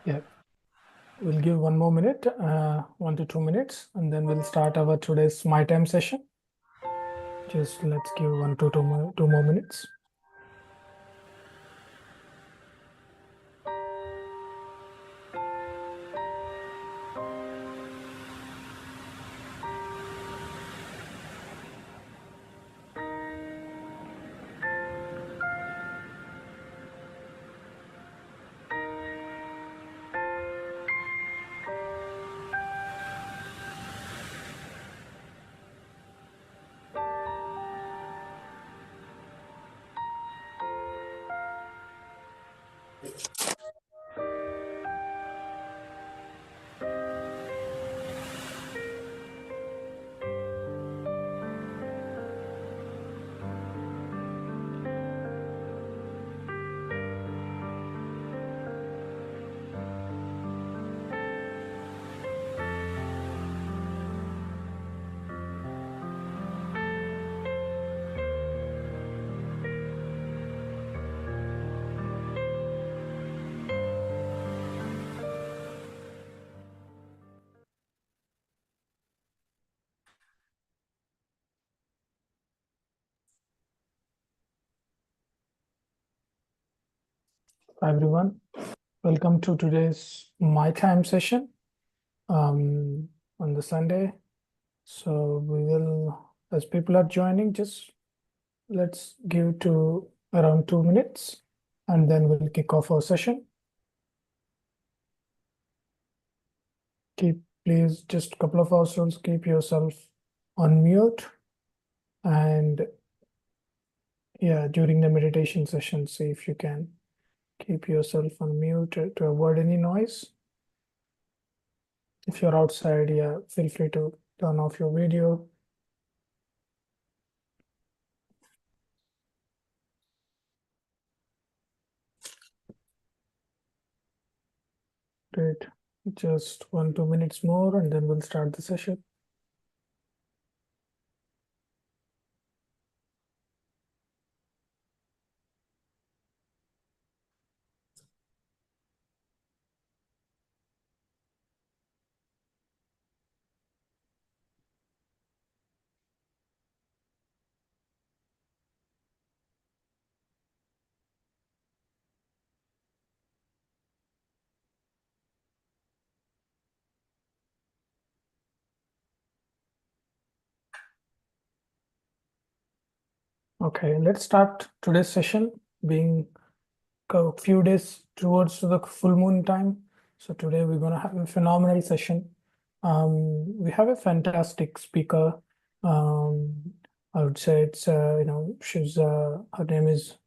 Yeah, we'll give 1 more minute, 1 to 2 minutes, and then we'll start our today's My Time session. Just let's give 1 to 2 more minutes. Hi everyone, welcome to today's My Time session on the Sunday. So we will, as people are joining, just let's give to around 2 minutes, and then we'll kick off our session. Please, just a couple of households, keep yourself on mute, and yeah, during the meditation session, see if you can keep yourself on mute to avoid any noise. If you're outside, yeah, feel free to turn off your video. Great. Just 1-2 minutes more, and then we'll start the session. Okay, let's start today's session, being a few days towards the full moon time. So today we're going to have a phenomenal session. We have a fantastic speaker. I would say it's she's her name is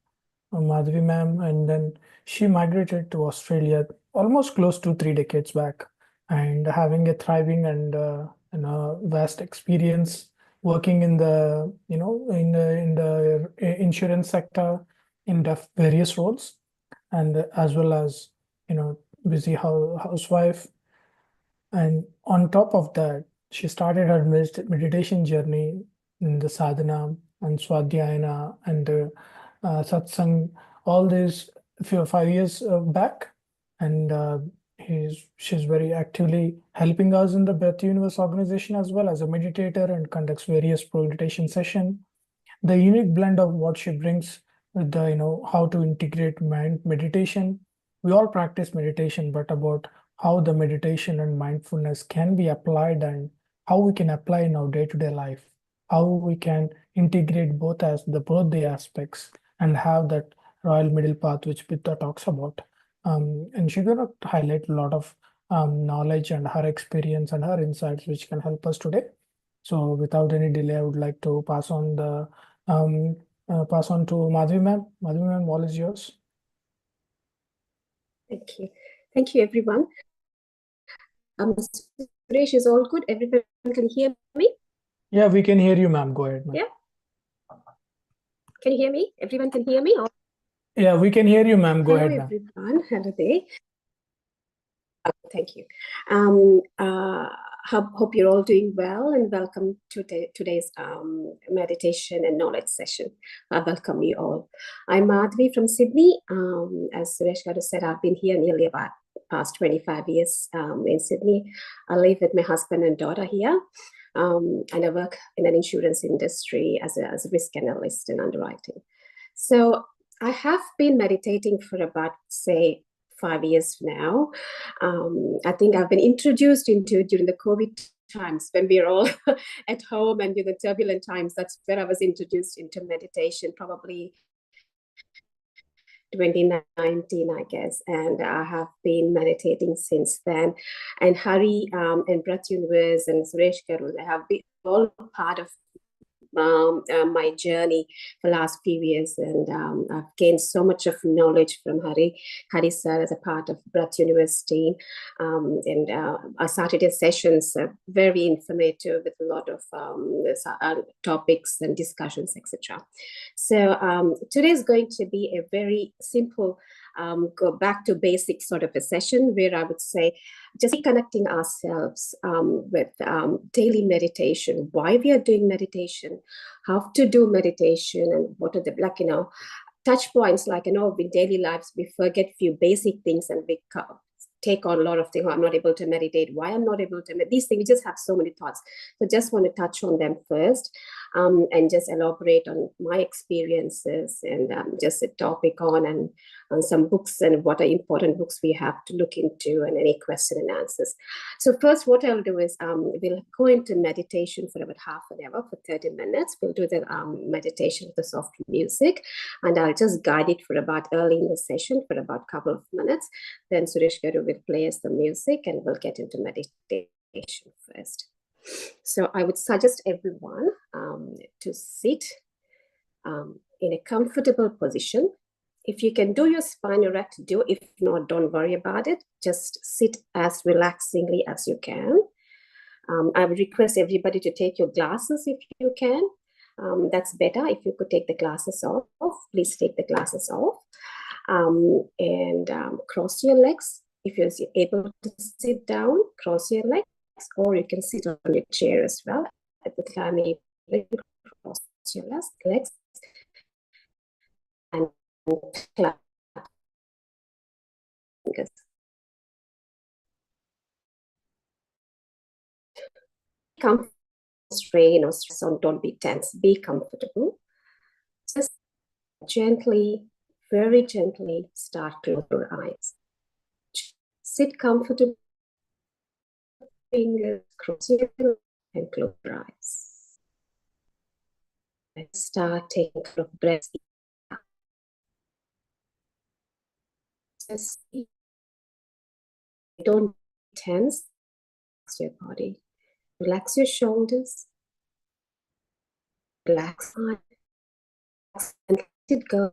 Madhavi ma'am, and then she migrated to Australia almost close to 3 decades back, and having a thriving and vast experience working in the in the insurance sector in the various roles, and as well as busy housewife. And on top of that, she started her meditation journey in the sadhana and swadhyayana and satsang, all these 5 years back. And she's very actively helping us in the Breath Universe organization as well as a meditator, and conducts various meditation session. The unique blend of what she brings with the how to integrate mind meditation. We all practice meditation, but about how the meditation and mindfulness can be applied, and how we can apply in our day-to-day life, how we can integrate both the aspects, and have that royal middle path which Pitta talks about. And she's going to highlight a lot of knowledge and her experience and her insights which can help us today. So without any delay, I would like to pass on to Madhavi ma'am. Madhavi ma'am, all is yours. Thank you. Thank you, everyone. Suresh, is all good? Everyone can hear me? Yeah, we can hear you, ma'am. Go ahead, ma'am. Yeah. Can you hear me? Everyone can hear me? Yeah, we can hear you, ma'am. Go ahead, ma'am. Hello, everyone. Hello there. Thank you. Hope you're all doing well, and welcome to today's meditation and knowledge session. I welcome you all. I'm Madhavi from Sydney. As Suresh Garu said, I've been here nearly about past 25 years in Sydney. I live with my husband and daughter here, and I work in an insurance industry as a risk analyst and underwriting. So I have been meditating for about, say, 5 years now. I think I've been introduced into during the COVID times when we were all at home and the turbulent times. That's where I was introduced into meditation, probably 2019, I guess, and I have been meditating since then. And Hari and Breath Universe and Suresh Garu, they have been all part of my journey for the last few years, and I've gained so much of knowledge from Hari sir as a part of Breath University, and I started his sessions very informative with a lot of topics and discussions, etc. So today is going to be a very simple go back to basics sort of a session where I would say just reconnecting ourselves with daily meditation, why we are doing meditation, how to do meditation, and what are the touch points, in daily lives we forget few basic things and we take on a lot of things. I'm not able to meditate. Why I'm not able to meditate? These things, we just have so many thoughts. So just want to touch on them first, and just elaborate on my experiences and just a topic on some books and what are important books we have to look into and any question and answers. So first, what I'll do is we'll go into meditation for about half an hour, for 30 minutes. We'll do the meditation with the soft music, and I'll just guide it for about early in the session for about a couple of minutes. Then Suresh Garu will play us the music and we'll get into meditation first. So I would suggest everyone to sit in a comfortable position. If you can do your spine erect, do. If not, don't worry about it. Just sit as relaxingly as you can. I would request everybody to take your glasses if you can. That's better. If you could take the glasses off, please take the glasses off. And cross your legs. If you're able to sit down, cross your legs, or you can sit on your chair as well. At the time, you cross your legs and clap fingers. Comfortable, strain or stress on, don't be tense, be comfortable. Just gently, very gently start close your eyes. Sit comfortably, fingers, cross your legs and close your eyes. And start taking a couple of breaths. Just don't tense your body. Relax your shoulders. Relax and let it go.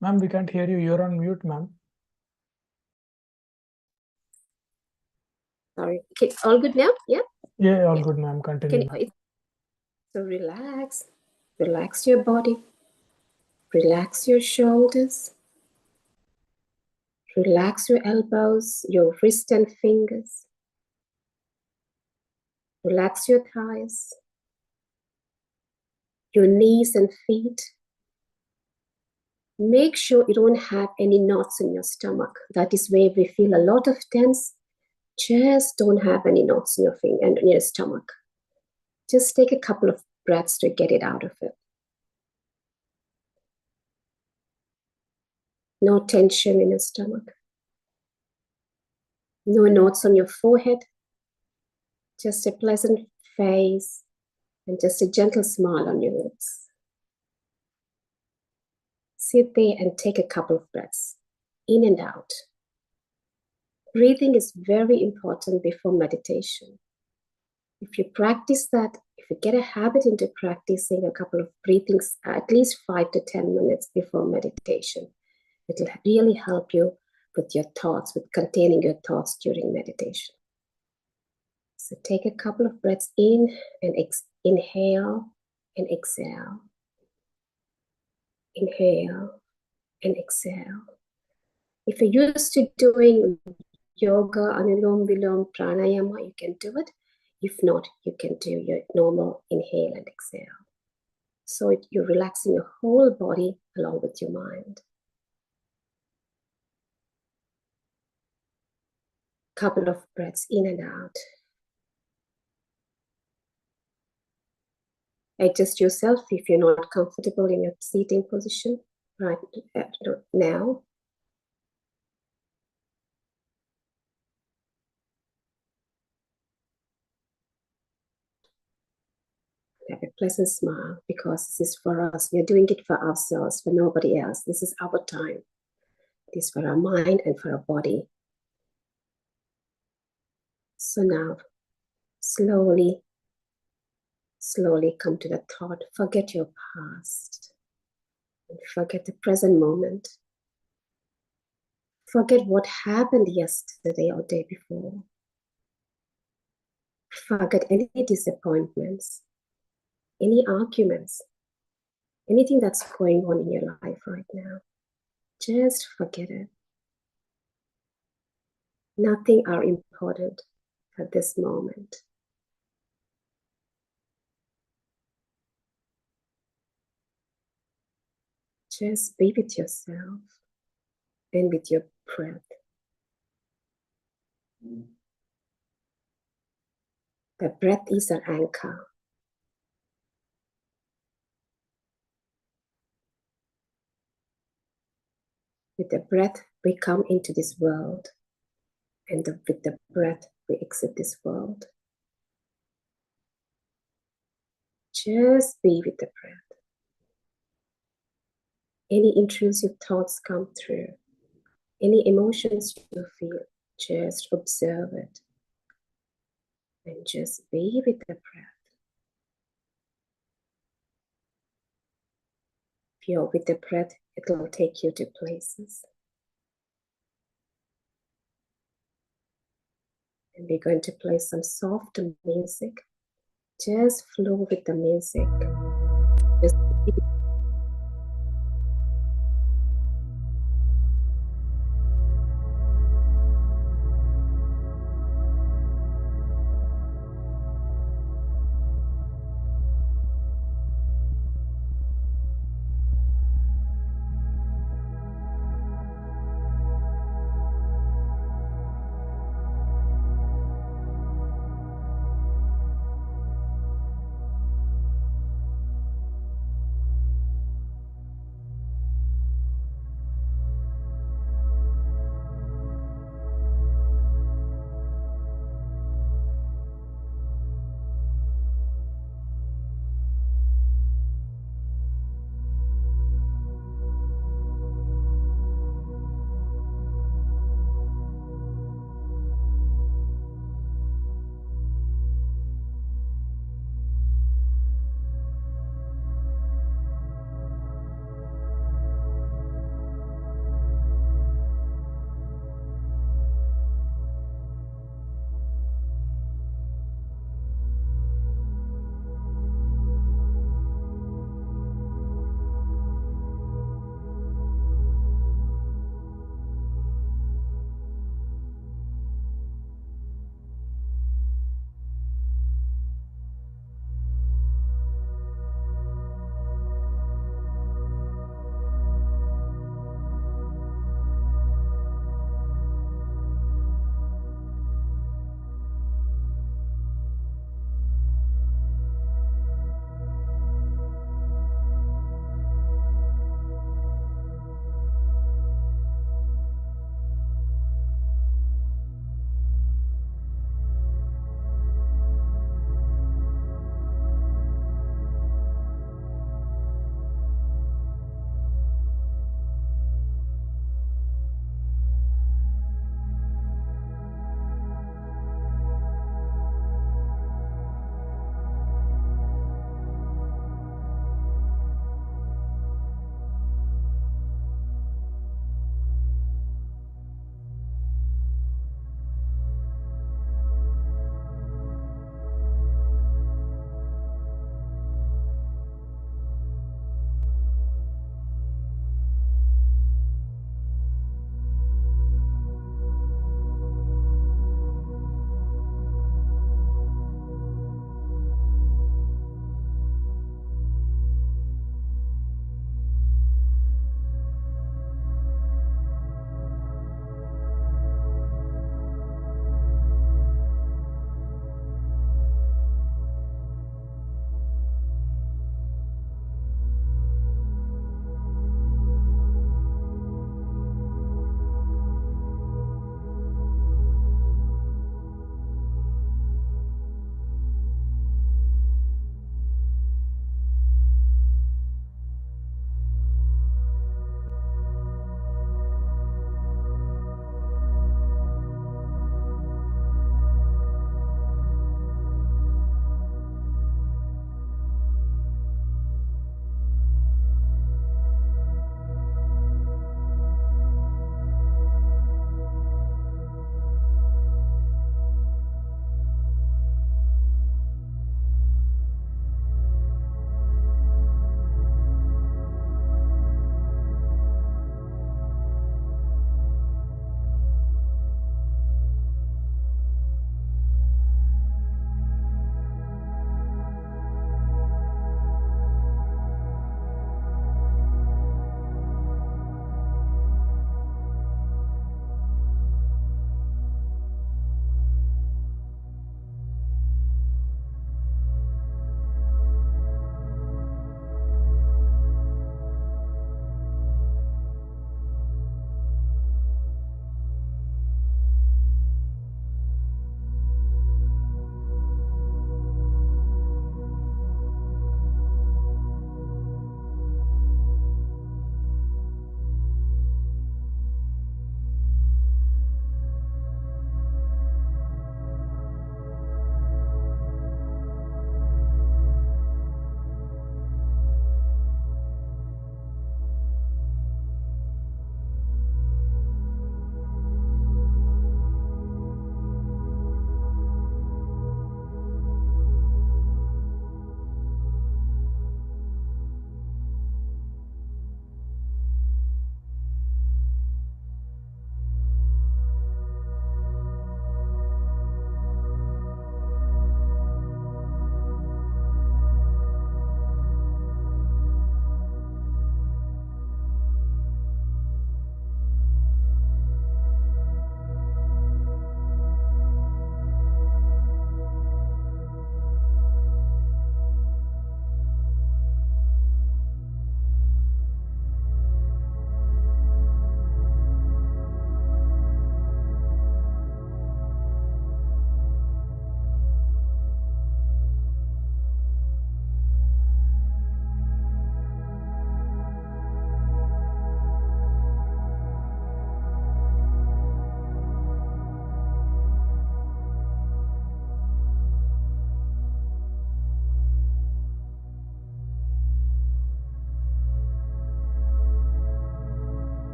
Ma'am, we can't hear you. You're on mute, ma'am. Sorry. Okay, all good now? Yeah? Yeah, all good, ma'am. Continue. So relax. Relax your body. Relax your shoulders. Relax your elbows, your wrist and fingers. Relax your thighs, your knees and feet. Make sure you don't have any knots in your stomach. That is where we feel a lot of tense. Just don't have any knots in your finger and in your stomach. Just take a couple of breaths to get it out of it. No tension in your stomach. No knots on your forehead. Just a pleasant face and just a gentle smile on your lips. Sit there and take a couple of breaths in and out. Breathing is very important before meditation. If you practice that, if you get a habit into practicing a couple of breathings, at least 5 to 10 minutes before meditation, it will really help you with your thoughts, with containing your thoughts during meditation. So take a couple of breaths in and inhale and exhale. Inhale and exhale. If you're used to doing yoga, anulom vilom pranayama, you can do it. If not, you can do your normal inhale and exhale. So you're relaxing your whole body along with your mind. Couple of breaths in and out. Adjust yourself if you're not comfortable in your seating position right now. Have a pleasant smile, because this is for us. We're doing it for ourselves, for nobody else. This is our time. This is for our mind and for our body. So now, slowly come to the thought, forget your past and forget the present moment. Forget what happened yesterday or day before. Forget any disappointments, any arguments, anything that's going on in your life right now. Just forget it. Nothing are important at this moment. Just be with yourself and with your breath. The breath is an anchor. With the breath, we come into this world, and with the breath, we exit this world. Just be with the breath. Any intrusive thoughts come through, any emotions you feel, just observe it. And just be with the breath. If you're with the breath, it will take you to places. And we're going to play some soft music. Just flow with the music. Just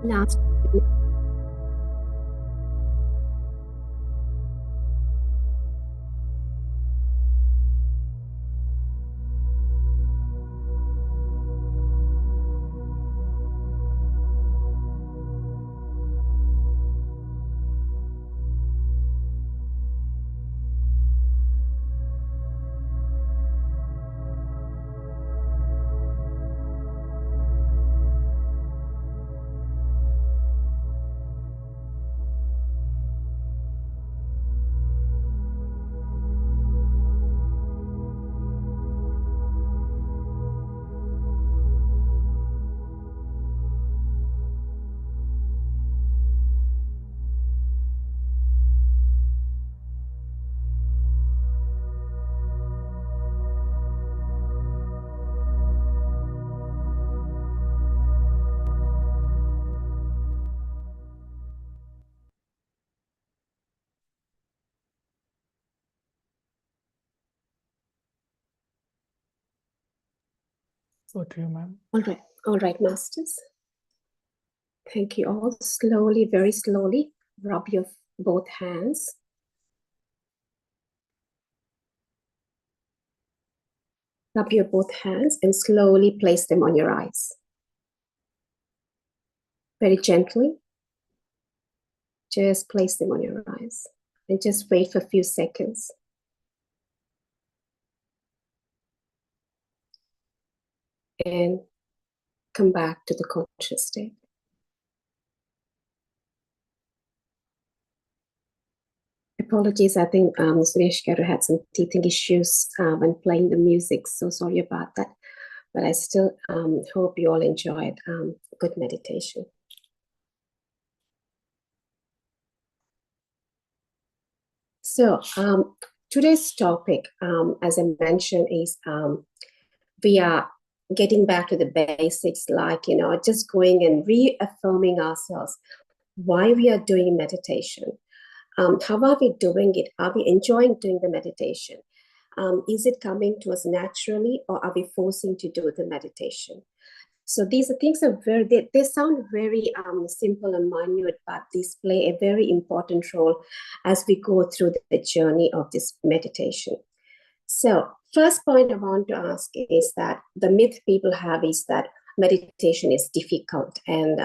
Last. So to you, ma'am. All right, masters. Thank you all. Slowly, very slowly, rub your both hands. Rub your both hands and slowly place them on your eyes. Very gently. Just place them on your eyes and just wait for a few seconds. And come back to the conscious state. Apologies, I think Suresh Garu had some teething issues when playing the music, so sorry about that. But I still hope you all enjoyed good meditation. So today's topic, as I mentioned, is we are getting back to the basics, like, just going and reaffirming ourselves why we are doing meditation. How are we doing it? Are we enjoying doing the meditation? Is it coming to us naturally, or are we forcing to do the meditation? So these things are they sound very simple and minute, but these play a very important role as we go through the journey of this meditation. So first point I want to ask is that the myth people have is that meditation is difficult and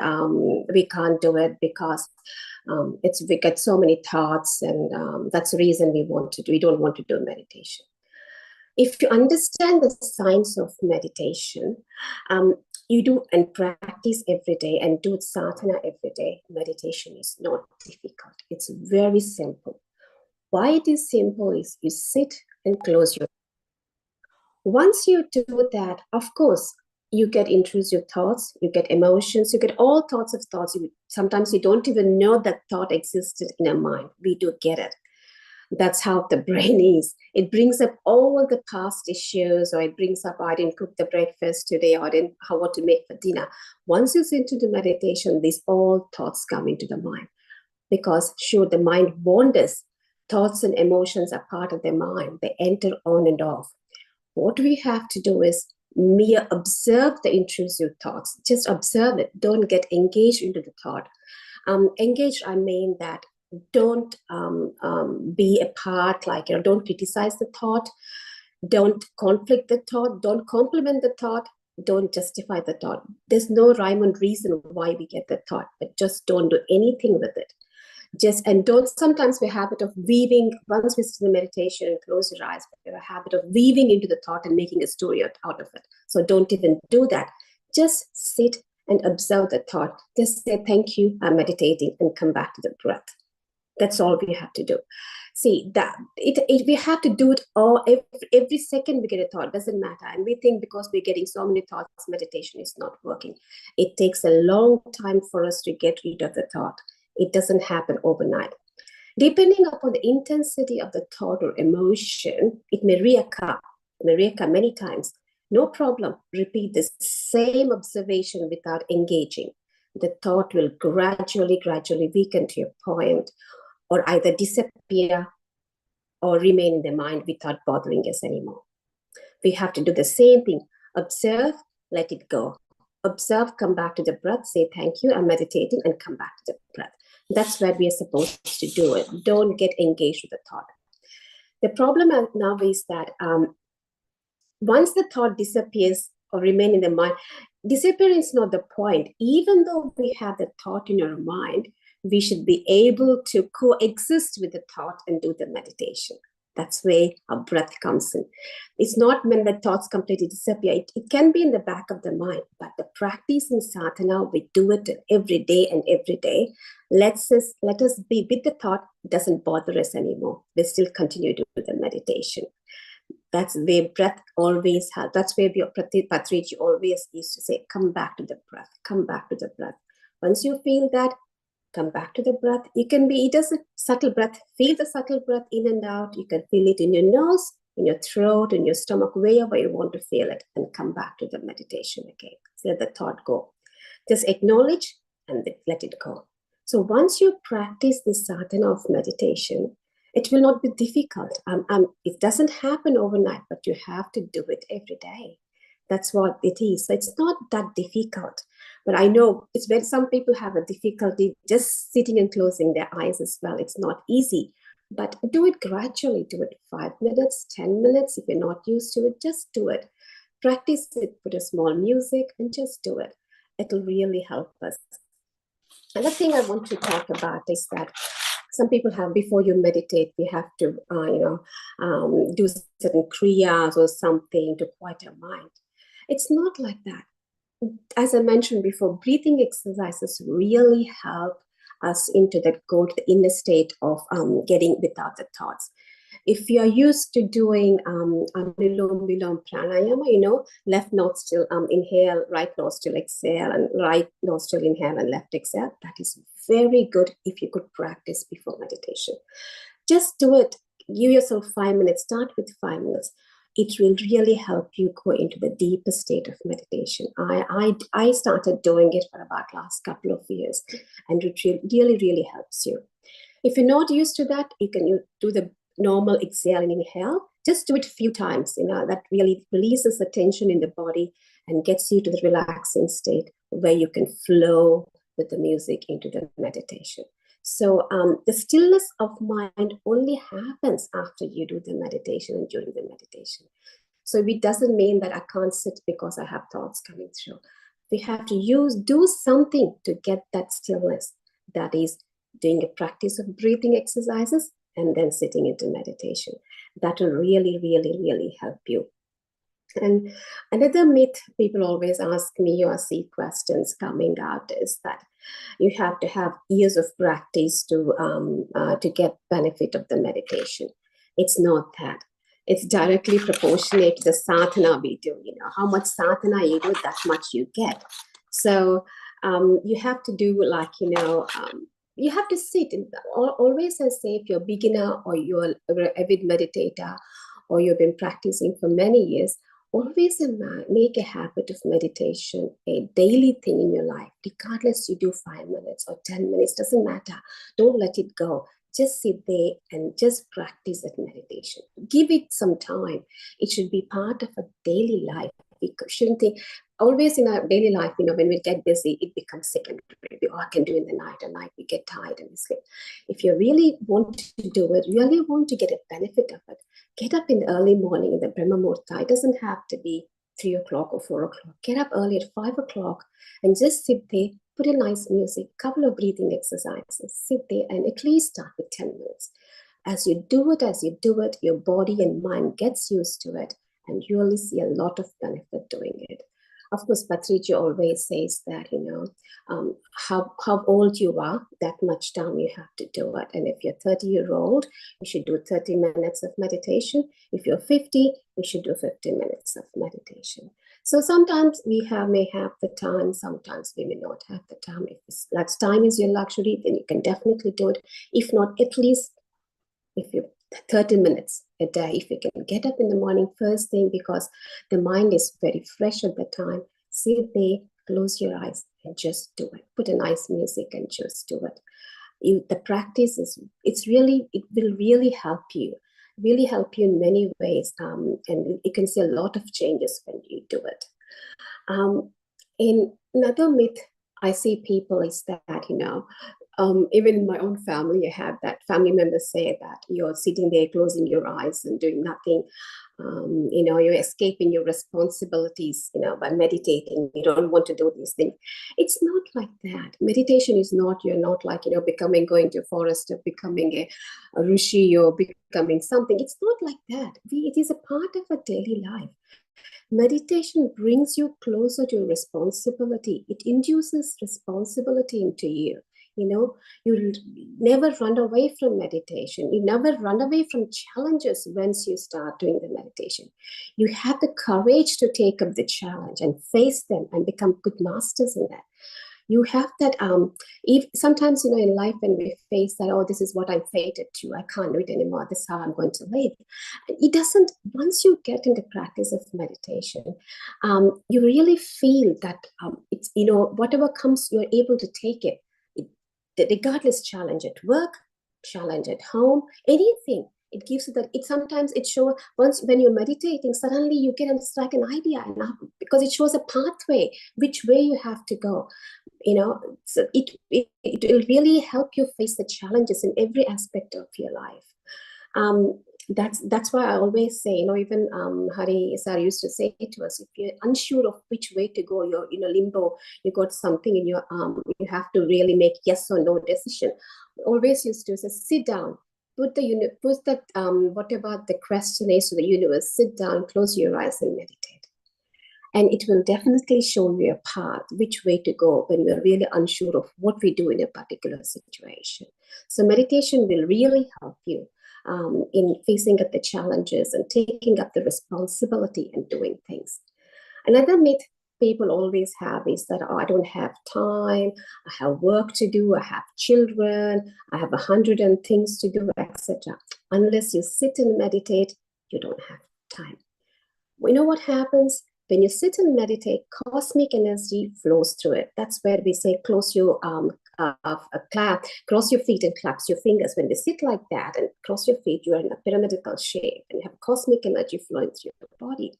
we can't do it because we get so many thoughts, and that's the reason we don't want to do meditation. If you understand the science of meditation, you do and practice every day and do sadhana every day, meditation is not difficult. It's very simple. Why it is simple is you sit and close your. Once you do that, of course, you get intrusive thoughts, you get emotions, you get all sorts of thoughts. Sometimes you don't even know that thought existed in our mind. We do get it. That's how the brain is. It brings up all the past issues, or it brings up, I didn't cook the breakfast today, or I didn't what to make for dinner. Once you sit into the meditation, these all thoughts come into the mind, because sure, the mind wanders. Thoughts and emotions are part of the mind. They enter on and off. What we have to do is mere observe the intrusive thoughts. Just observe it. Don't get engaged into the thought. Engaged, I mean that don't be a part, like, don't criticize the thought, don't conflict the thought, don't compliment the thought, don't justify the thought. There's no rhyme and reason why we get the thought, but just don't do anything with it. And don't, sometimes we have a habit of weaving, once we sit in meditation and close your eyes, we have a habit of weaving into the thought and making a story out of it. So don't even do that. Just sit and observe the thought. Just say, thank you, I'm meditating, and come back to the breath. That's all we have to do. See, that we have to do it all, every second we get a thought, doesn't matter. And we think because we're getting so many thoughts, meditation is not working. It takes a long time for us to get rid of the thought. It doesn't happen overnight. Depending upon the intensity of the thought or emotion, it may reoccur many times. No problem. Repeat the same observation without engaging. The thought will gradually weaken to your point, or either disappear or remain in the mind without bothering us anymore. We have to do the same thing. Observe, let it go. observe, come back to the breath, say thank you, I'm meditating, and come back to the breath. That's where we are supposed to do it. Don't get engaged with the thought. The problem now is that once the thought disappears or remain in the mind, disappearance is not the point. Even though we have the thought in our mind, we should be able to coexist with the thought and do the meditation. That's where our breath comes in. It's not when the thoughts completely disappear. It can be in the back of the mind, but the practice in sadhana, we do it every day and every day. Let us be with the thought. It doesn't bother us anymore. We still continue to do the meditation. That's where breath always helps. That's where Patriji always used to say, come back to the breath, come back to the breath. Once you feel that, come back to the breath. You can be, it is a subtle breath. Feel the subtle breath in and out. You can feel it in your nose, in your throat, in your stomach, wherever you want to feel it, and come back to the meditation again. Let the thought go. Just acknowledge and let it go. So once you practice this sadhana of meditation, it will not be difficult. It doesn't happen overnight, but you have to do it every day. That's what it is. So it's not that difficult. But I know it's when some people have a difficulty just sitting and closing their eyes as well. It's not easy. But do it gradually. Do it 5 minutes, 10 minutes. If you're not used to it, just do it. Practice it, put a small music, and just do it. It'll really help us. Another thing I want to talk about is that some people have, before you meditate, we have to, do certain kriyas or something to quiet your mind. It's not like that. As I mentioned before, breathing exercises really help us into that, go to the inner state of getting without the thoughts. If you're used to doing Anulom Vilom Pranayama, left nostril inhale, right nostril exhale, and right nostril inhale and left exhale, that is very good if you could practice before meditation. Just do it. Give yourself 5 minutes. Start with 5 minutes. It will really help you go into the deeper state of meditation. I started doing it for about last couple of years, and it really, really helps you. If you're not used to that, you can do the normal exhale and inhale. Just do it a few times. That really releases the tension in the body and gets you to the relaxing state where you can flow with the music into the meditation. So the stillness of mind only happens after you do the meditation and during the meditation. So it doesn't mean that I can't sit because I have thoughts coming through. We have to do something to get that stillness. That is doing a practice of breathing exercises and then sitting into meditation. That will really, really, really help you. And another myth people always ask me or see questions coming out is that you have to have years of practice to get benefit of the meditation. It's not that. It's directly proportionate to the sadhana we do. How much sadhana you do, that much you get. So you have to do you have to sit. Always I say, if you're a beginner or you're an avid meditator or you've been practicing for many years, always make a habit of meditation a daily thing in your life, regardless you do 5 minutes or 10 minutes, doesn't matter. Don't let it go. Just sit there and just practice that meditation. Give it some time. It should be part of a daily life. We shouldn't think, always in our daily life, when we get busy, it becomes secondary. I can do in the night, at night we get tired and we sleep. If you really want to do it, really want to get a benefit of it, get up in the early morning in the Brahma Muhurta. It doesn't have to be 3 o'clock or 4 o'clock. Get up early at 5 o'clock and just sit there, put a nice music, couple of breathing exercises, sit there and at least start with 10 minutes. As you do it, your body and mind gets used to it, and you really see a lot of benefit doing it. Of course, Patriji always says that, how old you are, that much time you have to do it. And if you're 30-year-old, you should do 30 minutes of meditation. If you're 50, you should do 50 minutes of meditation. So sometimes we may have the time, sometimes we may not have the time. If that time is your luxury, then you can definitely do it. If not, at least if you 30 minutes a day, if you can get up in the morning first thing, because the mind is very fresh at the time, sit there, close your eyes and just do it. Put a nice music and just do it. The practice it will really help you in many ways, and you can see a lot of changes when you do it. In another myth I see people is that, even in my own family, I have that family members say that you're sitting there closing your eyes and doing nothing. You're escaping your responsibilities, by meditating. You don't want to do these things. It's not like that. Meditation is not, you're not like, going to a forest or becoming a rishi or becoming something. It's not like that. It is a part of a daily life. Meditation brings you closer to responsibility. It induces responsibility into you. You never run away from meditation. You never run away from challenges once you start doing the meditation. You have the courage to take up the challenge and face them and become good masters in that. You have that if sometimes in life when we face that, oh, this is what I'm fated to, I can't do it anymore, this is how I'm going to live. It doesn't. Once you get into practice of meditation, you really feel that it's whatever comes, you're able to take it, regardless, challenge at work, challenge at home, anything. It gives you that. It sometimes it shows, once when you're meditating, suddenly you get like an idea, because it shows a pathway which way you have to go. So it will really help you face the challenges in every aspect of your life. That's why I always say, even Hari sir used to say to us, if you're unsure of which way to go, you're in a limbo, you got something in your arm, you have to really make yes or no decision. Always used to say, sit down, put that whatever the question is to the universe, sit down, close your eyes and meditate. And it will definitely show you a path, which way to go when we're really unsure of what we do in a particular situation. So meditation will really help you in facing up the challenges and taking up the responsibility and doing things. Another myth people always have is that, oh, I don't have time, I have work to do, I have children, I have 100 and things to do, etc. Unless you sit and meditate, you don't have time. We know what happens when you sit and meditate. Cosmic energy flows through it. That's where we say cross your feet and clap your fingers. When we sit like that and cross your feet, you are in a pyramidal shape and you have cosmic energy flowing through your body.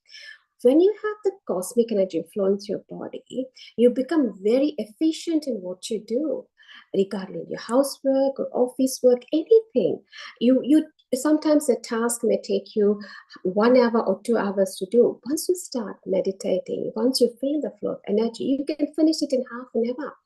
When you have the cosmic energy flowing through your body, you become very efficient in what you do, regarding your housework or office work, anything. You sometimes a task may take you 1 hour or 2 hours to do. Once you start meditating, once you feel the flow of energy, you can finish it in half an hour.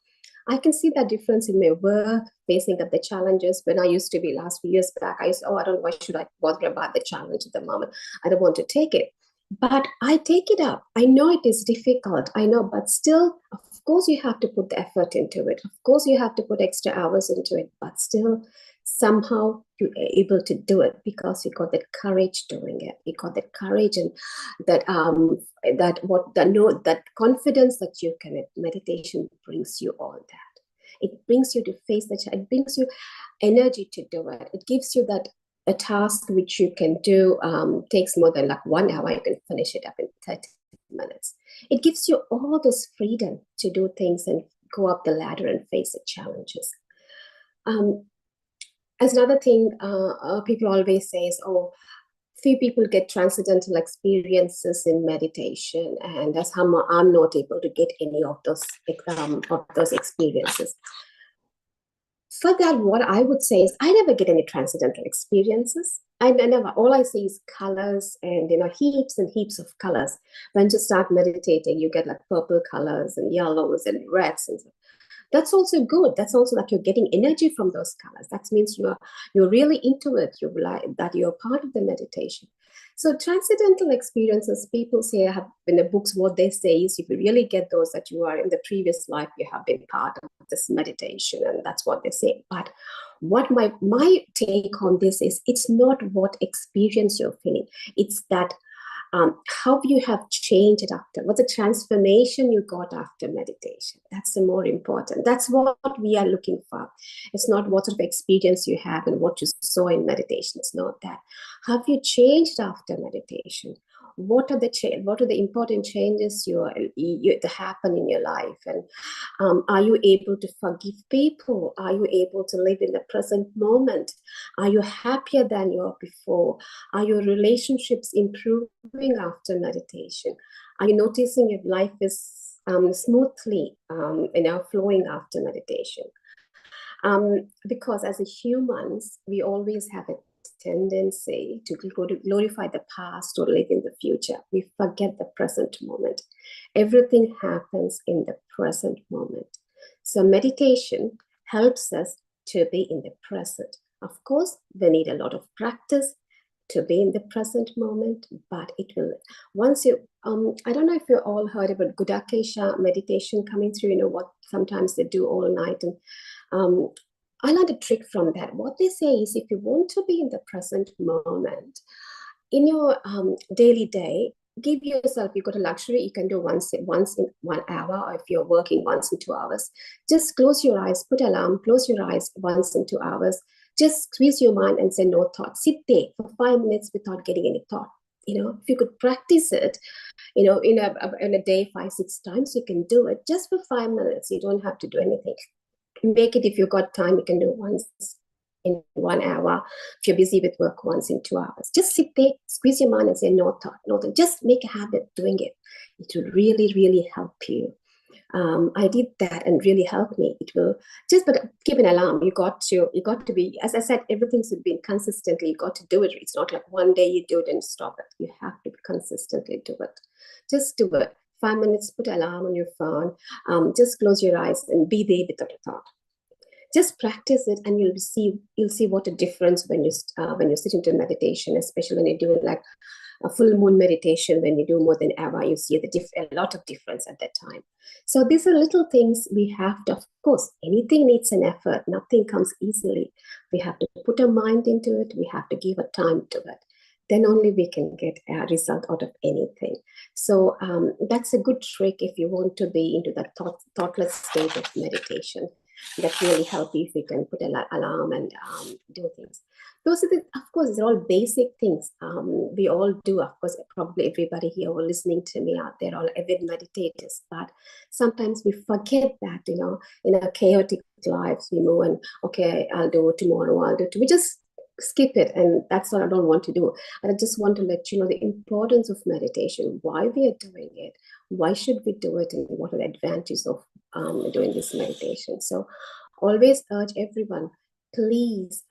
I can see that difference in my work, facing up the challenges. When I used to be last few years back, I used to, oh, I don't know, why should I bother about the challenge at the moment? I don't want to take it. But I take it up. I know it is difficult. I know, but still, of course, you have to put the effort into it. Of course, you have to put extra hours into it, but still, somehow you're able to do it because you got that courage doing it. You got that courage and that that confidence that you can. Meditation brings you all that. It brings you to face the challenge. It brings you energy to do it. It gives you that a task which you can do takes more than like 1 hour. You can finish it up in 30 minutes. It gives you all this freedom to do things and go up the ladder and face the challenges. As another thing, people always say is, oh, few people get transcendental experiences in meditation, and that's how I'm not able to get any of those experiences. For that, what I would say is I never get any transcendental experiences. I never. All I see is colors and heaps and heaps of colors. When you start meditating, you get like purple colors and yellows and reds and stuff. That's also good. That's also like you're getting energy from those colors. That means you're really into it. You like that you're part of the meditation. So transcendental experiences, people say, have in the books, what they say is if you really get those, that you are in the previous life, you have been part of this meditation, and that's what they say. But what my take on this is, it's not what experience you're feeling. It's that how you have changed after, what the transformation you got after meditation. That's the more important. That's what we are looking for. It's not what sort of experience you have and what you saw in meditation. It's not that. Have you changed after meditation? What are the important changes that happen in your life? And are you able to forgive people? Are you able to live in the present moment? Are you happier than you were before? Are your relationships improving after meditation? Are you noticing your life is smoothly, flowing after meditation. Because as a humans, we always have a tendency to glorify the past or live in the future. We forget the present moment. Everything happens in the present moment. So meditation helps us to be in the present. Of course, we need a lot of practice to be in the present moment, but it will, once you, I don't know if you all heard about Gudakesha meditation coming through, what sometimes they do all night. And I learned a trick from that. What they say is, if you want to be in the present moment, in your daily day, give yourself, you've got a luxury, you can do once in 1 hour, or if you're working once in 2 hours, just close your eyes, put alarm, close your eyes once in 2 hours, just squeeze your mind and say no thought. Sit there for 5 minutes without getting any thought. If you could practice it, in a day 5-6 times, you can do it just for 5 minutes. You don't have to do anything. Make it, if you've got time, you can do it once in 1 hour. If you're busy with work, once in 2 hours. Just sit there, squeeze your mind and say no thought, no thought. Just make a habit doing it. It will really, really help you. I did that and really helped me. It will but keep an alarm. You got to be, as I said, everything's been consistently. You got to do it. It's not like one day you do it and stop it. You have to consistently do it. Just do it. 5 minutes, put alarm on your phone. Just close your eyes and be there without a thought. Just practice it, and you'll see what a difference when you sit into meditation, especially when you're doing like a full moon meditation. When you do more than an hour, you see a lot of difference at that time. So these are little things we have to, of course, anything needs an effort. Nothing comes easily. We have to put our mind into it. We have to give a time to it. Then only we can get a result out of anything. So that's a good trick if you want to be into that thoughtless state of meditation. That really help you if you can put an alarm and do things. Those are of course, they're all basic things. We all do, of course. Probably everybody here who listening to me out there, all avid meditators. But sometimes we forget that, in our chaotic lives, we move and, okay, I'll do it tomorrow, I'll do it. We just skip it, and that's what I don't want to do. And I just want to let you know the importance of meditation, why we are doing it, why should we do it, and what are the advantages of doing this meditation. So always urge everyone, please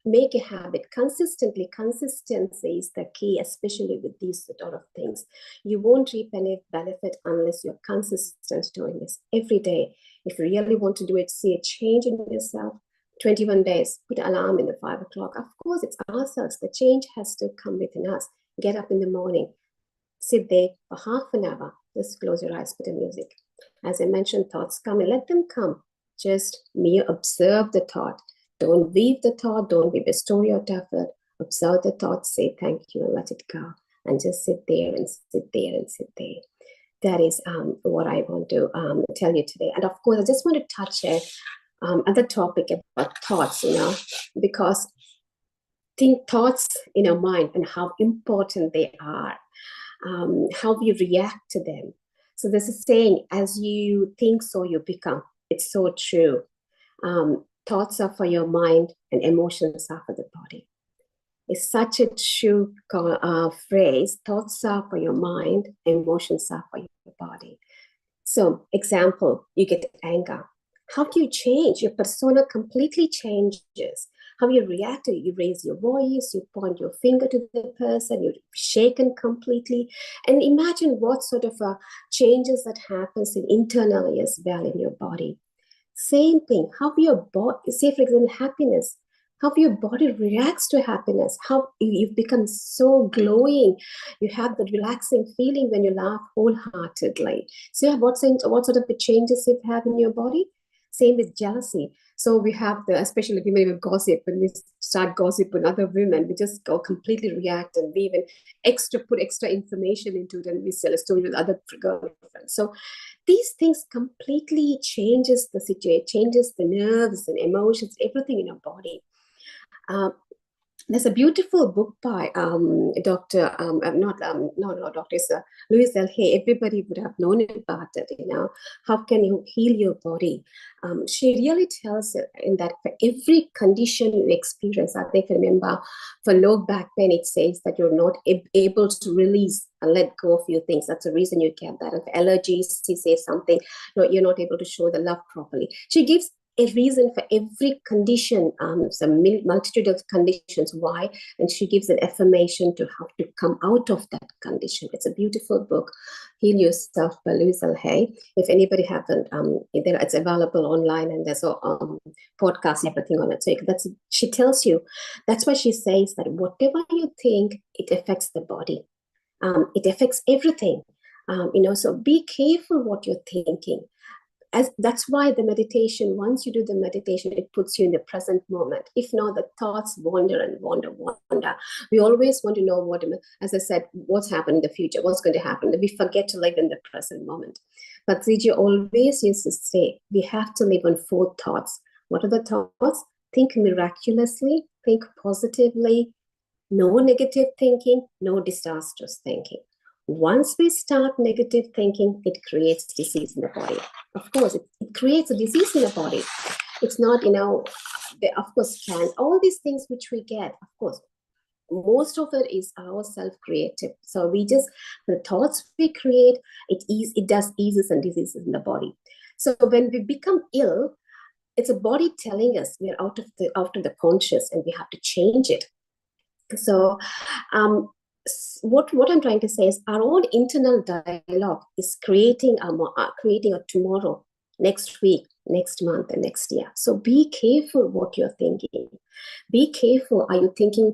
make a habit consistently. Consistency is the key, especially with these sort of things. You won't reap any benefit unless you're consistent doing this every day. If you really want to do it, see a change in yourself, 21 days, put an alarm in the 5 o'clock. Of course, it's ourselves. The change has to come within us. Get up in the morning, sit there for half an hour, just close your eyes, put the music. As I mentioned, thoughts come and let them come. Just observe the thought. Don't weave the thought. Don't weave a story out of it. Observe the thought, say thank you, and let it go. And just sit there and sit there and sit there. That is what I want to tell you today. And of course, I just want to touch other topic about thoughts, because think thoughts in our mind and how important they are, how we react to them. So there's a saying, as you think, so you become. It's so true. Thoughts are for your mind and emotions are for the body. It's such a true phrase. Thoughts are for your mind, emotions are for your body. So, example, you get anger. How do you change? Your persona completely changes. How you react to it. You raise your voice, you point your finger to the person, you're shaken completely. And imagine what sort of changes that happens internally as well in your body. Same thing. How your body, say for example, happiness. How your body reacts to happiness. How you've become so glowing. You have the relaxing feeling when you laugh wholeheartedly. So what sort of the changes you have in your body? Same with jealousy. So we have especially women with gossip, when we start gossip with other women, we just go completely react, and we even put extra information into it, and we sell a story with other girlfriends. So these things completely changes the situation, changes the nerves and emotions, everything in our body. There's a beautiful book by Dr. It's Louise L. Hay. Everybody would have known about it. How can you heal your body? She really tells it in that for every condition you experience, I think, remember, for low back pain, it says that you're not able to release let go of a few things. That's the reason you get that. If allergies, she says something, no, you're not able to show the love properly. She gives a reason for every condition, some multitude of conditions why, and she gives an affirmation to how to come out of that condition. It's a beautiful book, Heal Yourself by Louise L. Hay. If anybody haven't, it's available online, and there's a podcast, everything on it. So she tells you, that's why she says that whatever you think, it affects the body. It affects everything. So be careful what you're thinking. That's why the meditation, once you do the meditation, it puts you in the present moment. If not, the thoughts wander and wander. We always want to know what, as I said, what's happened in the future, what's going to happen. We forget to live in the present moment. But Ziji always used to say, we have to live on 4 thoughts. What are the thoughts? Think miraculously, think positively, no negative thinking, no disastrous thinking. Once we start negative thinking, it creates disease in the body. Of course, it creates a disease in the body. It's not, of course, all these things which we get, of course, most of it is our self-creative. So the thoughts we create, it does eases and diseases in the body. So when we become ill, it's a body telling us we're out of the conscious and we have to change it. So what I'm trying to say is our own internal dialogue is creating a tomorrow, next week, next month, and next year. So be careful what you're thinking. Be careful. Are you thinking,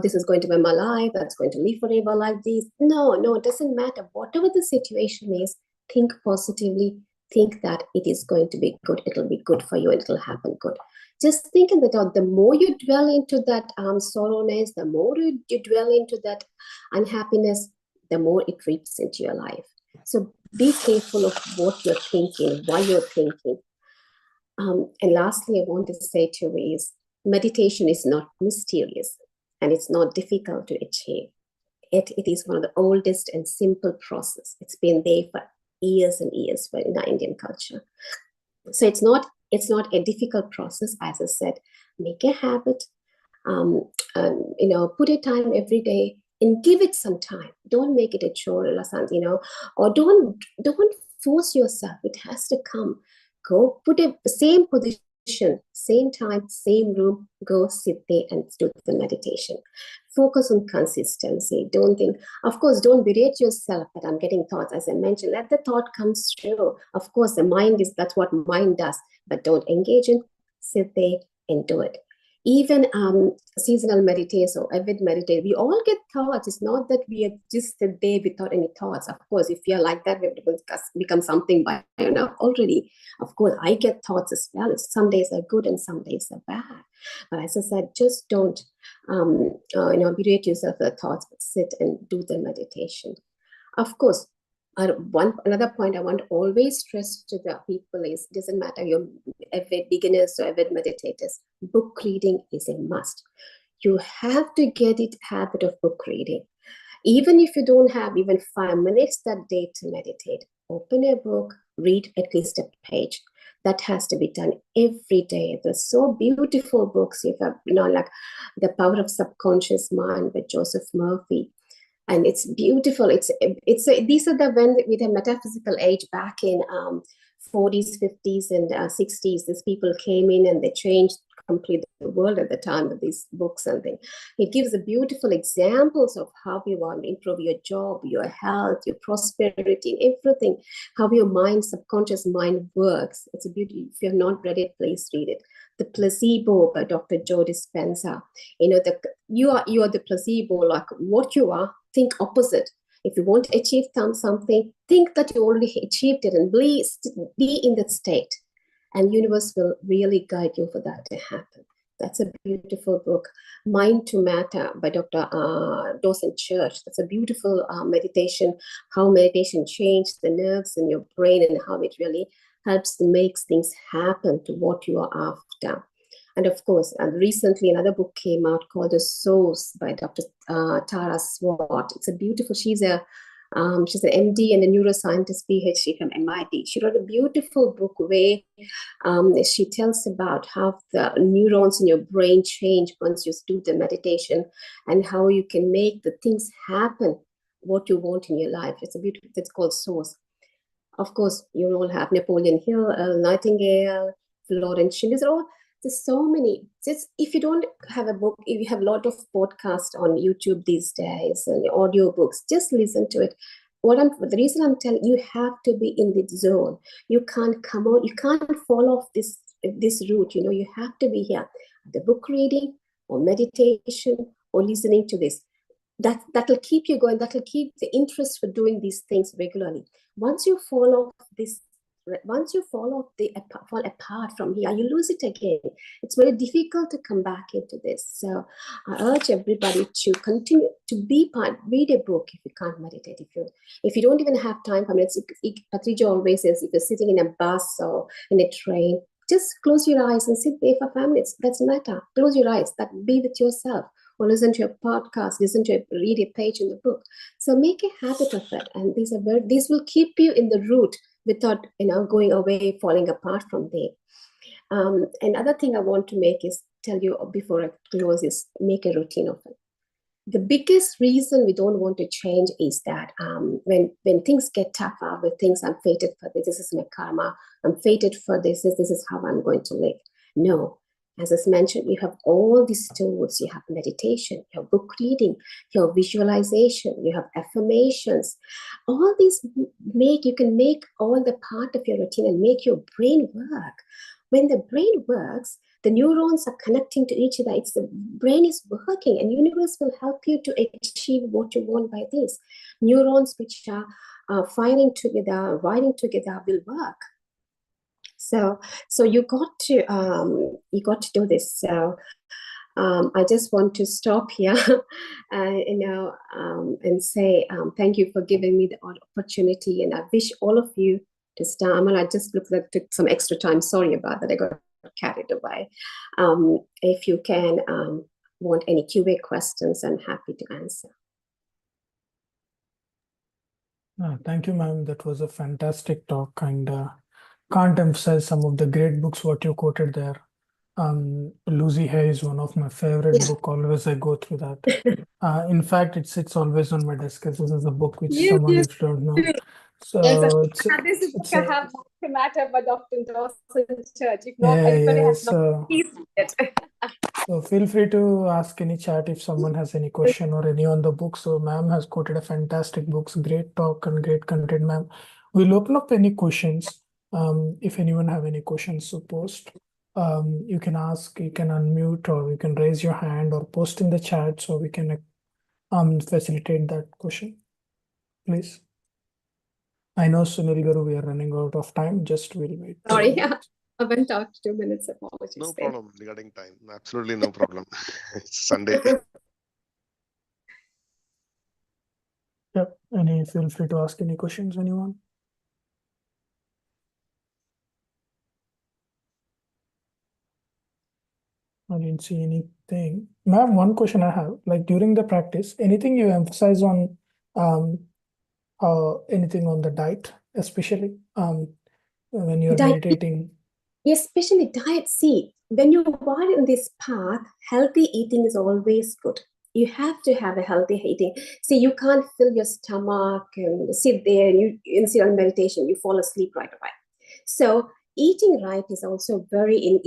this is going to be my life, that's going to live forever like this? No, it doesn't matter. Whatever the situation is, think positively. Think that it is going to be good. It'll be good for you and it'll happen good. Just think in the more you dwell into that sorrowness, the more you dwell into that unhappiness, the more it creeps into your life. So be careful of what you're thinking, why you're thinking. And lastly, I want to say to you is meditation is not mysterious and it's not difficult to achieve. It is one of the oldest and simple process. It's been there for years and years in our Indian culture. So it's not a difficult process. As I said, make a habit, put a time every day and give it some time. Don't make it a chore or something, or don't force yourself. It has to come. Go put a same position, same time, same room, go sit there and do the meditation. Focus on consistency. Don't berate yourself that I'm getting thoughts. As I mentioned, let the thought come through. Of course, that's what mind does, but don't engage in, sit there and do it. Even seasonal meditators or avid meditators, we all get thoughts. It's not that we are just sit there without any thoughts. Of course, if you're like that, we have to become something by already. Of course, I get thoughts as well. Some days are good and some days are bad. But as I said, just don't berate yourself with thoughts, but sit and do the meditation. Of course, another point I want to always stress to the people is, doesn't matter you're avid beginners or avid meditators, book reading is a must. You have to get it habit of book reading. Even if you don't have even 5 minutes that day to meditate, open a book, read at least a page. That has to be done every day. There's so beautiful books. You have, like The Power of Subconscious Mind by Joseph Murphy. And it's beautiful. These are the when with a metaphysical age back in 40s, 50s, and 60s. These people came in and they changed completely the world at the time with these books and things. It gives a beautiful examples of how you want to improve your job, your health, your prosperity, everything. How your mind, subconscious mind works. It's a beauty. If you have not read it, please read it. The Placebo by Dr. Joe Dispenza. You are the placebo, like what you are. Think opposite. If you want to achieve something, think that you already achieved it and be in that state. And universe will really guide you for that to happen. That's a beautiful book. Mind to Matter by Dr. Dawson Church. That's a beautiful meditation, how meditation changed the nerves in your brain and how it really helps to make things happen to what you are after. And of course, recently another book came out called The Source by Dr. Tara Swart. It's a beautiful, she's an MD and a neuroscientist PhD from MIT. She wrote a beautiful book where she tells about how the neurons in your brain change once you do the meditation and how you can make the things happen what you want in your life. It's a beautiful, it's called Source. Of course, you all have Napoleon Hill, Nightingale, Florence Shinn. These are all, there's so many. Just if you don't have a book, if you have a lot of podcasts on YouTube these days and audio books, just listen to it. The reason I'm telling you, have to be in the zone. You can't come out, you can't fall off this route. You know, you have to be here. The book reading or meditation or listening to this. That'll keep you going. That'll keep the interest for doing these things regularly. Once you fall apart from here, you lose it again. It's very difficult to come back into this. So I urge everybody to continue to read a book if you can't meditate. If you don't even have time for minutes, Patrija always says, if you're sitting in a bus or in a train, just close your eyes and sit there for 5 minutes. Doesn't matter. Close your eyes. Be with yourself. Or listen to a podcast, read a page in the book. So make a habit of it, and these will keep you in the route without going away, falling apart from there. Another thing I want to tell you before I close is make a routine of it. The biggest reason we don't want to change is that when things get tougher, when things I'm fated for this is my karma, I'm fated for this is how I'm going to live. No. As I mentioned, you have all these tools. You have meditation, you have book reading, you have visualization, you have affirmations. All these you can make all the part of your routine and make your brain work. When the brain works, the neurons are connecting to each other. The brain is working, and universe will help you to achieve what you want by this. Neurons which are firing together, wiring together will work. So you got to do this. So I just want to stop here, and say thank you for giving me the opportunity, and I wish all of you to start. I just took some extra time. Sorry about that. I got carried away. If you can want any QA questions, I'm happy to answer. Thank you, ma'am. That was a fantastic talk, and can't emphasize some of the great books what you quoted there. Lucy Hay is one of my favorite book. Always I go through that. In fact, it sits always on my desk. This is a book which someone else don't know. So this is book I have matter by Dr. Dawson Church. If not, yeah, everybody yeah. has not it. So feel free to ask any chat if someone has any question or any on the book. So ma'am has quoted a fantastic books, great talk and great content, ma'am. We'll open up any questions. If anyone have any questions to post, you can ask, you can unmute, or you can raise your hand or post in the chat so we can facilitate that question, please. I know, Sunil Garu, we are running out of time. Just we'll wait. Sorry, I went out 2 minutes. Apologies. No problem regarding time. Absolutely no problem. It's Sunday. Yep. Feel free to ask any questions, anyone. I didn't see anything. Ma'am, one question I have, like during the practice, anything you emphasize on anything on the diet, especially when you're meditating? Especially diet. See, when you are in this path, healthy eating is always good. You have to have a healthy eating. See, you can't fill your stomach and sit there and you sit on meditation, you fall asleep right away. So eating right is also very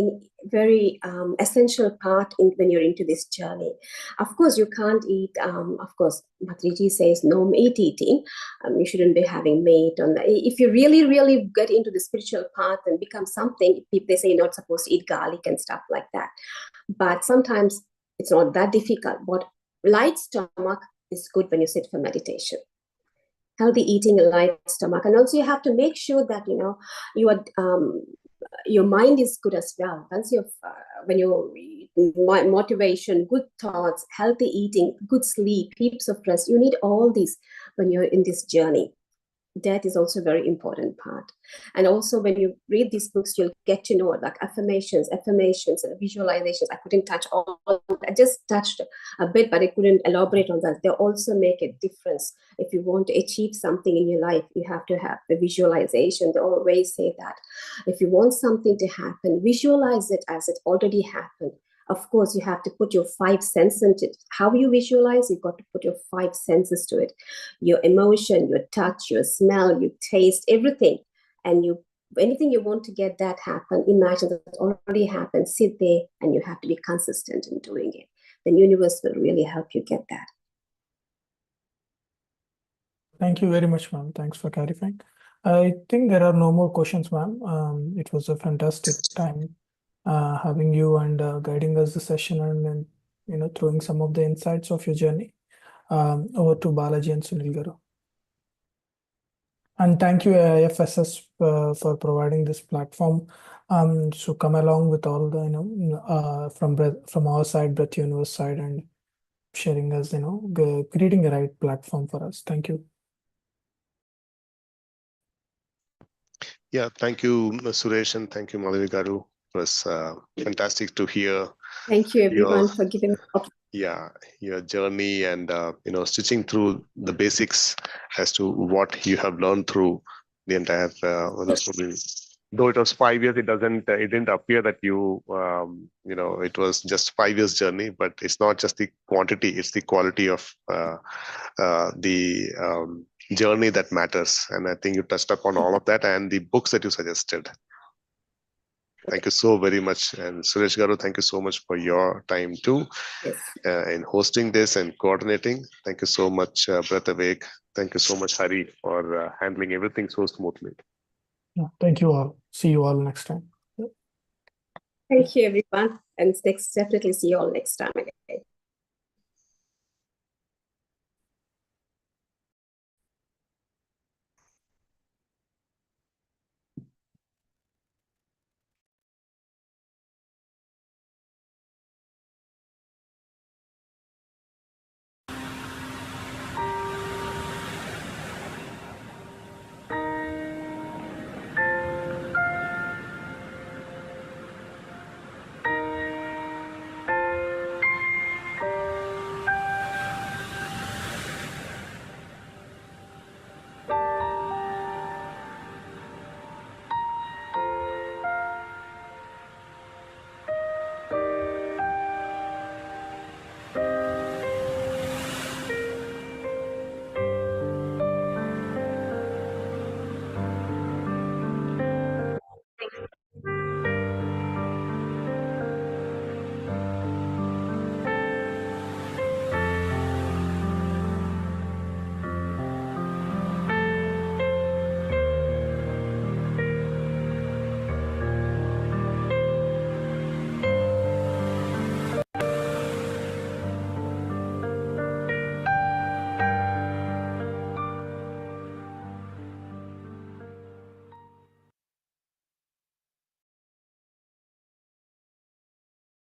essential part when you're into this journey. Of course, you can't eat. Of course, Matriji says no meat eating. You shouldn't be having meat on that. If you really get into the spiritual path and become something, they say you're not supposed to eat garlic and stuff like that. But sometimes it's not that difficult. But light stomach is good when you sit for meditation. Healthy eating, a light stomach, and also you have to make sure that you are your mind is good as well. Once when you motivation, good thoughts, healthy eating, good sleep, heaps of rest, you need all these when you're in this journey. That is also a very important part. And also when you read these books, you'll get to know like affirmations and visualizations. I couldn't touch all. I just touched a bit, but I couldn't elaborate on that. They also make a difference. If you want to achieve something in your life, you have to have the visualization. They always say that if you want something to happen, visualize it as it already happened. Of course, you have to put your 5 senses into it. How you visualize, you've got to put your 5 senses to it. Your emotion, your touch, your smell, your taste, everything. And anything you want to get that happen, imagine that it already happened, sit there, and you have to be consistent in doing it. The universe will really help you get that. Thank you very much, ma'am. Thanks for clarifying. I think there are no more questions, ma'am. It was a fantastic time having you and guiding us the session and throwing some of the insights of your journey. Over to Balaji and Sunil Garu. And thank you, IFSS, for providing this platform. So come along with all the from our side, Breath Universe side, and sharing us, creating the right platform for us. Thank you. Yeah, thank you, Suresh, and thank you, Madhavi Garu. It was fantastic to hear. Thank you, everyone, for giving me the opportunity. Yeah, your journey and stitching through the basics as to what you have learned through the entire. Though it was 5 years, it didn't appear that it was just 5 years journey. But it's not just the quantity; it's the quality of the journey that matters. And I think you touched upon all of that and the books that you suggested. Thank you so very much. And Suresh Garu, thank you so much for your time too. Yes. In hosting this and coordinating. Thank you so much, Breath Awake. Thank you so much, Hari, for handling everything so smoothly. Yeah, thank you all. See you all next time. Thank you, everyone. And definitely see you all next time again.